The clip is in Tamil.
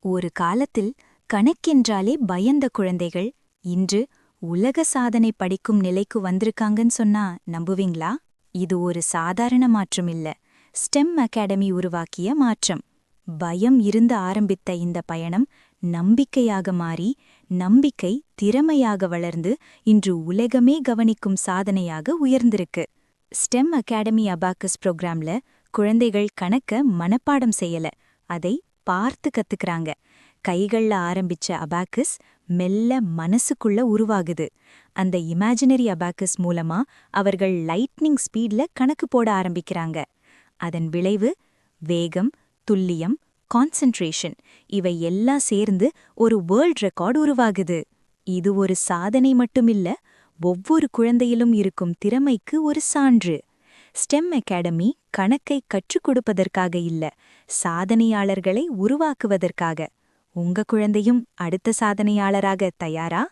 ஒரு காலத்தில் கணக்கென்றாலே பயந்த குழந்தைகள் இன்று உலக சாதனை படிக்கும் நிலைக்கு வந்திருக்காங்கன்னு சொன்னா நம்புவீங்களா? இது ஒரு சாதாரண மாற்றம் இல்ல, ஸ்டெம் அகாடமி உருவாக்கிய மாற்றம். பயம் இருந்து ஆரம்பித்த இந்த பயணம் நம்பிக்கையாக மாறி, நம்பிக்கை திறமையாக வளர்ந்து இன்று உலகமே கவனிக்கும் சாதனையாக உயர்ந்திருக்கு. ஸ்டெம் அகாடமி அபாக்கஸ் புரோகிராம்ல குழந்தைகள் கணக்க மனப்பாடம் செய்யல, அதை பார்த்து கத்துக்கறாங்க. கைகள்ல ஆரம்பிச்ச அபாக்கஸ் மெல்ல மனசுக்குள்ள உருவாகுது. அந்த இமேஜினரி அபாக்கஸ் மூலமா அவர்கள் லைட்னிங் ஸ்பீட்ல கணக்கு போட ஆரம்பிக்கிறாங்க. அதன் விளைவு வேகம், துல்லியம், கான்சென்ட்ரேஷன் இவை எல்லாம் சேர்ந்து ஒரு வேர்ல்ட் ரெக்கார்ட் உருவாகுது. இது ஒரு சாதனை மட்டுமில்ல, ஒவ்வொரு குழந்தையிலும் இருக்கும் திறமைக்கு ஒரு சான்று. ஸ்டெம் அகாடமி கணக்கை கற்றுக் கொடுப்பதற்காக இல்ல, சாதனையாளர்களை உருவாக்குவதற்காக. உங்க குழந்தையும் அடுத்த சாதனையாளராக தயாரா?